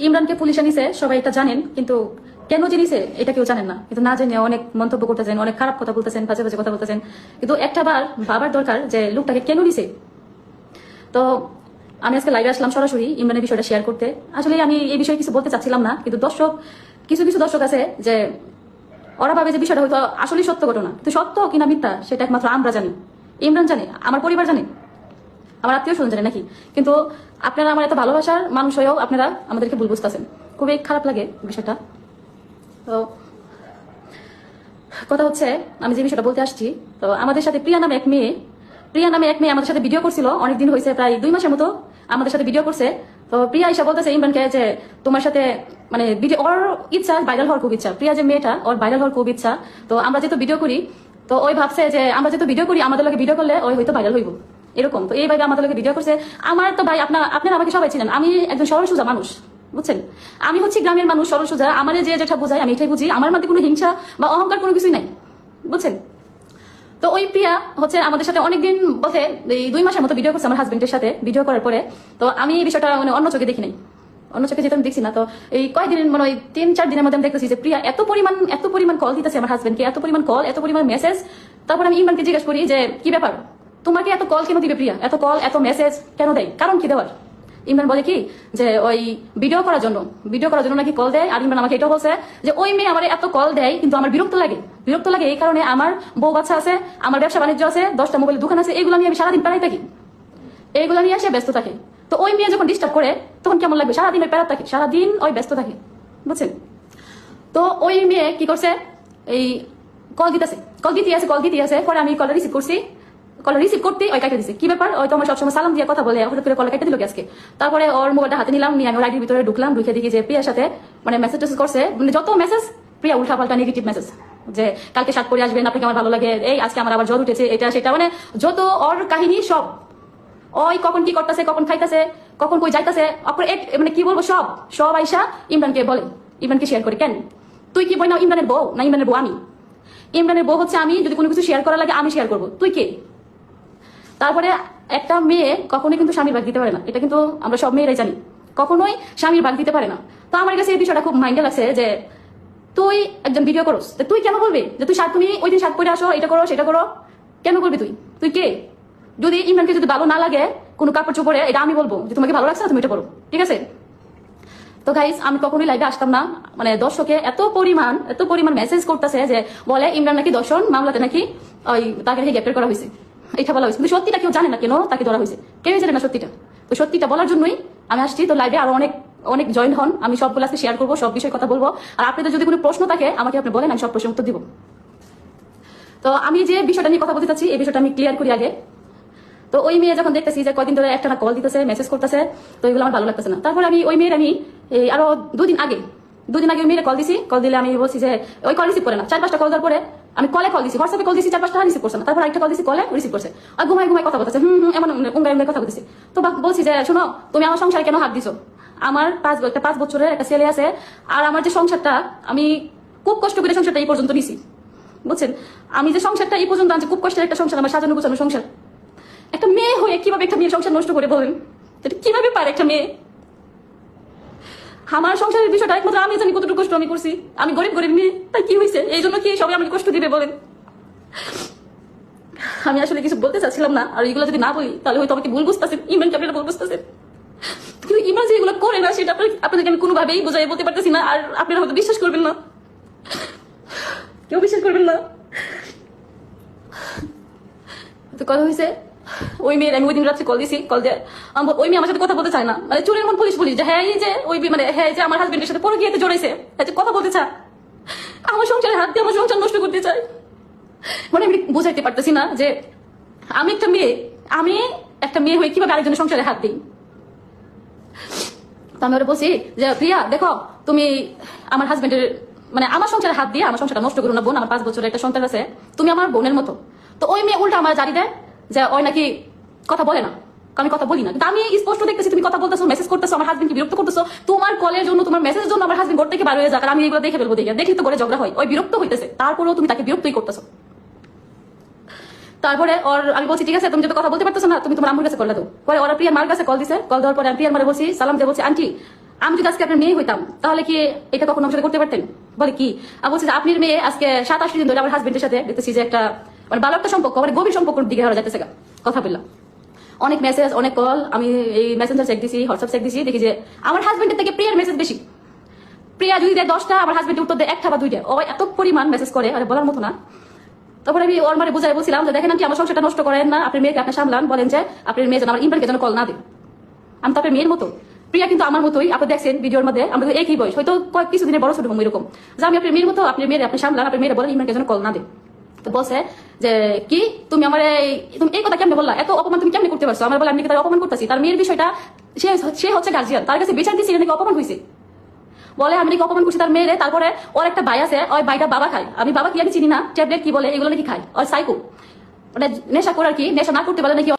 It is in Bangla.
ইমরানকে পুলিশে নিছে, সবাই এটা জানেন, কিন্তু কেন যে নিছে এটা কেউ জানেন না। কিন্তু না জেনে অনেক মন্তব্য করতেছেন, অনেক খারাপ কথা বলতেছেন, বাজে বাজে কথা বলতেছেন। কিন্তু একটা বার ভাবার দরকার যে লোকটাকে কেন নিছে। তো আমি আজকে লাইভে আসলাম সরাসরি ইমরানের বিষয়টা শেয়ার করতে। আসলে আমি এই বিষয়ে কিছু বলতে চাচ্ছিলাম না, কিন্তু কিছু কিছু দর্শক আছে যে ওরা ভাবে যে বিষয়টা হয়তো আসলে সত্য ঘটনা, কিন্তু সত্য কিনা মিথ্যা সেটা একমাত্র আমরা জানি, ইমরান জানে, আমার পরিবার জানে, আমার আত্মীয় স্বজন জানে নাকি। কিন্তু আপনারা আমার এত ভালোবাসার মানুষ হয়েও আপনারা আমাদেরকে ভুল বুঝতেছেন, খুবই খারাপ লাগে বিষয়টা। তো কথা হচ্ছে, আমি যে বিষয়টা বলতে আসছি, তো আমাদের সাথে প্রিয়া নামে এক মেয়ে আমাদের সাথে ভিডিও করছিল অনেকদিন হয়েছে, প্রায় 2 মাসের মতো আমাদের সাথে ভিডিও করছে। তো প্রিয়া এসে বলতেছে ইমরানকে যে তোমার সাথে মানে ভিডিও, ওর ইচ্ছা ভাইরাল হওয়ার খুব ইচ্ছা, প্রিয়া যে মেয়েটা ওর ভাইরাল হওয়ার খুব ইচ্ছা। তো আমরা যেহেতু ভিডিও করি, তো ওই ভাবছে যে আমরা যেহেতু ভিডিও করি আমাদের লোকে ভিডিও করলে ওই হয়তো ভাইরাল হইব এরকম। তো এইভাবে আমাদের লোকে ভিডিও করছে। আমার তো ভাই আপনারা আমাকে সবাই ছিলেন, আমি একজন সরল সোজা মানুষ, বুঝছেন। আমি হচ্ছি গ্রামের মানুষ, সরল সোজা, আমার যে যেটা বোঝায় আমি এটাই বুঝি, আমার মধ্যে কোনো হিংসা বা অহংকার কোনো কিছুই নাই, বুঝছেন। তো ওই প্রিয়া হচ্ছে আমাদের সাথে অনেকদিন বলতে এই 2 মাসের মতো ভিডিও করছে আমার হাজবেন্ডের সাথে। ভিডিও করার পরে তো আমি এই বিষয়টা মানে অন্য চোখে দেখি নাই, অন্য চোখে যেতে আমি দেখছি না। তো এই কয়েকদিনের মানে ওই 3-4 দিনের মধ্যে আমি দেখতেছি যে প্রিয়া এত পরিমাণ কল দিতেছে আমার হাজবেন্ডকে, এত পরিমাণ কল, এত পরিমাণ মেসেজ। তারপর আমি ইমরানকে জিজ্ঞেস করি যে কি ব্যাপার, তোমাকে এত কল কেন দিবে প্রিয়া, এত কল এত মেসেজ কেন দেয়, কারণ কি দেওয়ার। ইমরান বলে কি যে ওই ভিডিও করার জন্য নাকি কল দেয়। আর ইমরান আমাকে এটাও বলছে যে ওই মেয়ে আমার এত কল দেয় কিন্তু আমার বিরক্ত লাগে এই কারণে, আমার বউ বাচ্চা আছে, আমার ব্যবসা বাণিজ্য আছে, 10টা মোবাইলের দোকান আছে, এগুলো নিয়ে আমি সারাদিন পেরাই থাকি, এইগুলো নিয়ে সে ব্যস্ত থাকে। তো ওই মেয়ে যখন ডিস্টার্ব করে তখন কেমন লাগবে, সারাদিন ওই প্যারাত থাকে, সারাদিন ওই ব্যস্ত থাকে, বুঝছেন। তো ওই মেয়ে কি করছে, এই কল দিতে আছে। পরে আমি কল রিসিভ করতে ওই কাটে দিছে। কি ব্যাপার, ওই তো আমার সবসময় সালাম দিয়ে কথা বলে, হঠাৎ করে কল কেটে দিল আজকে। তারপরে ওর মোবাইলটা হাতে নিলাম, নিয়ে আমি ওর আইডির ভিতরে ঢুকলাম, ঢুকে দেখি যে প্রিয়ার সাথে মানে মেসেজ করছে, মানে যত মেসেজ প্রিয়া উল্টা পাল্টা নেগেটিভ মেসেজ, যে কালকে শার্ট পরে আসবেন, আপনাকে আমার ভালো লাগে, এই আজকে আমার আবার জ্বর উঠেছে, এটা সেটা, মানে যত ওর কাহিনী সব, ওই কখন কি করতেছে, কখন খাইতেছে, কখন কই যাইতেছে, মানে কি বলবো, সব আইসা ইমরানকে বলে, ইমরানকে শেয়ার করে। কেন তুই কি বই না ইমরানের বউ, না ইমরানের বউ আমি, ইমরানের বউ হচ্ছে আমি, যদি কোনো কিছু শেয়ার করা লাগে আমি শেয়ার করবো, তুই কে। তারপরে একটা মেয়ে কখনোই কিন্তু স্বামীর ভাগ দিতে পারে না, এটা কিন্তু আমরা সব মেয়েরাই জানি, কখনোই স্বামীর ভাগ দিতে পারে না। তো আমার কাছে এই বিষয়টা খুব মাইন্ডে লাগছে যে তুই একজন ভিডিও করস, তুই কেন বলবি যে তুমি ওই দিন শার্ট পরে আসো, এটা করো সেটা করো, কেন বলবি তুই কে। যদি ইমরানকে যদি ভালো না লাগে কোনো কাপড় চোপড়ে, এটা আমি বলবো যে তোমাকে ভালো লাগছে না, তুমি এটা করো, ঠিক আছে। তো গাইস, আমি কখনোই লাইভে আসতাম না, মানে দর্শকে এত পরিমাণ মেসেজ করতেছে যে বলে ইমরান নাকি দর্শন মামলাতে নাকি ওই তাকে গ্রেপ্তার করা হয়েছে, এটা বলা হয়েছে, কিন্তু সত্যিটা কেউ জানে না কেন তাকে ধরা হয়েছে, কেউ জানে না সত্যিটা। তো সত্যিটা বলার জন্যই আমি আসছি। তো লাইভে আরো অনেক জয়েন হন, আমি সবগুলো আজকে শেয়ার করবো, সব বিষয়ে কথা বলবো। আর আপনাদের যদি কোনো প্রশ্ন থাকে আমাকে আপনি বলেন, আমি সব প্রশ্নের উত্তর দিব। তো আমি যে বিষয়টা নিয়ে কথা বলতে চাচ্ছি এই বিষয়টা আমি ক্লিয়ার করি আগে। তো ওই মেয়ে যখন দেখতেছি যে কয়দিন ধরে একটা কল দিতেছে, মেসেজ করতেছে, তো এগুলো আমার ভালো লাগতেছে না। তারপর আমি ওই মেয়ের আরো 2 দিন আগে ওই মেয়ের কল দিছি। কল দিলে আমি বলছি যে ওই কল রিসিভ করে না, 4-5টা কল দেওয়ার পরে আমি কল দিছি, হোয়াটসঅ্যাপে কল দিছি, 4-5টা রিসিভ করছে না। তারপর একটা কল দিছি, কলে রিসিভ করছে, আর ঘুমায় কথা বলতেছে, এমন উঙ্গায় কথা বলতেছি। তো বলছি যে শোনো, তুমি আমার সংসারে কেন হাত দিছো, আমার 5 বছরের একটা ছেলে আছে, আর আমার যে সংসারটা আমি খুব কষ্ট করে সংসারটা এই পর্যন্ত নিছি, বুঝছেন। আমি যে সংসারটা এই পর্যন্ত আনছি, খুব কষ্টের একটা সংসার, আমার সাজানো গোছানো সংসার, একটা মেয়ে হয়ে কিভাবে একটা মেয়ের সংসার নষ্ট করে বলেন, এটা কিভাবে পারে একটা মেয়ে। আমার সংসারের বিষয়টা একমাত্র আমি জানি কতটুকু কষ্ট আমি করছি, আমি গরিব মেয়ে, তাই কি হয়েছে, এই জন্য কি সবাই আমাকে কষ্ট দিবে বলেন। আমি আসলে কিছু বলতে চাচ্ছিলাম না, আর এগুলো যদি না বলি তাহলে হয়তো আমাকে ভুল বুঝতেছেন, ইমরানকে আপনারা ভুল বুঝতেছেন, কিন্তু ইমরান যে এগুলো করে না সেটা আপনাদেরকে আমি কোনোভাবেই বোঝাই বলতে পারতেছি না, আর আপনারা হয়তো বিশ্বাস করবেন না, কেউ বিশ্বাস করবেন না। তো কথা হয়েছে, ওই মেয়ের আমি ওই দিন রাত্রে কল দিছি, কল দিয়ে ওই মেয়ে আমার সাথে কথা বলতে চায় না, মানে চুরের মন পুলিশ যে হ্যাঁ এই যে ওই মানে হ্যাঁ যে আমার হাজবেন্ডের সাথে পরে গিয়ে জড়াইছে, কথা বলতে চায়, আমার সংসারে হাত দিয়ে আমার সংসার নষ্ট করতে চায়। মানে আমি বোঝাইতে পারতেছি না যে আমি একটা মেয়ে হয়ে কিভাবে আরেকজনের সংসারে হাত দিই। তো আমি ওরা বলছি যে প্রিয়া দেখো, তুমি আমার হাজবেন্ডের মানে আমার সংসারে হাত দিয়ে আমার সংসারটা নষ্ট করো না বোন, আমার 5 বছরের একটা সন্তান আছে, তুমি আমার বোনের মতো। তো ওই মেয়ে উল্টা আমার জারি দেয় যে ওই নাকি কথা বলে না, আমি কথা বলি না, কিন্তু আমি স্পষ্ট দেখতেছি তুমি কথা বলতেছো, মেসেজ করতেছো, আমার হাজবেন্ডকে বিরক্ত করতেছো, তোমার কলের জন্য তোমার মেসেজের জন্য আমার হাজবেন্ড ঘর থেকে বার হয়ে যাক, আর আমি এগুলো দেখে ফেলবো, দেখি তো ঘরে ঝগড়া হয়, ওই বিরক্ত হইতেছে, তারপরেও তুমি তাকে বিরক্তই করতেছো। তারপরে আমি বলছি ঠিক আছে, তুমি যদি কথা বলতে পারতেছো না তুমি তোমার আম্মুর কাছে কল দাও। পরে ওরা প্রিয়ার মার কাছে কল দিছে, কল দেওয়ার পরে আমি প্রিয়ার মারে বলছি, সালাম দিয়ে বলছি আন্টি আমি যদি আজকে আপনার মেয়ে হইতাম তাহলে কি এটা কখনো আমার সাথে করতে পারতেন? বলে কি? আমি বলছি যে আপনার মেয়ে আজকে 7-8 দিন ধরে আমার হাজবেন্ডের সাথে দেখতেছি যে একটা মানে ভালো একটা সম্পর্ক, মানে গভীর সম্পর্কের দিকে হারা যাইতেছে। কথা বললাম, অনেক মেসেজ, অনেক কল, আমি এই মেসেঞ্জার চেক দিছি, হোয়াটসঅ্যাপ চেক দিছি, দেখি যে আমার হাজবেন্ডের থেকে প্রিয়ার মেসেজ বেশি। প্রিয়া যদি দেয় 10টা, আমার হাজবেন্ডের উত্তর দেয় 1টা বা 2টা। ও এত পরিমাণ মেসেজ করে, আরে বলার মতো না। তারপরে আমি ওর মানে বুঝাই বলছিলাম যে দেখেন কি আমার সংসারটা নষ্ট করেন না, আপনার মেয়েকে আপনি সামলান, বলেন যে আপনার মেয়ে যেন আমার ইমরানকে যেন কল না দেয়। আমি তো আপনার মেয়ের মতো, প্রিয়া কিন্তু আমার মতোই। আপনি দেখছেন ভিডিওর মধ্যে আমরা একই বয়স, হয়তো কয়েক কিছুদিনের বড় ছোট হবো এরকম। যে আমি আপনার মেয়ের মতো, আপনার মেয়ের আপনি সামলান, আপনার মেয়েরা বলেন ইমরানকে যেন কল না দেয়। তো বলছে যে কি তুমি আমার তুমি এই কথা কেমনে বললা, এত অপমান তুমি কেমনে করতে পারছো? আমার বলে আমি কি তার অপমান করতেছি? তার মেয়ের বিষয়টা সে হচ্ছে গার্জিয়ান, তার কাছে বিচার দিচ্ছি নাকি অপমান হয়েছে। বলে আমি নাকি অপমান করছি তার মেয়েরে। তারপরে ওর একটা ভাই আছে, ওই ভাইটা বাবা খায়। আমি বাবা কি আমি চিনি না, ট্যাবলেট কি বলে এগুলো নাকি খায়, ওর সাইকো, মানে নেশা করার কি, নেশা না করতে পারলে নাকি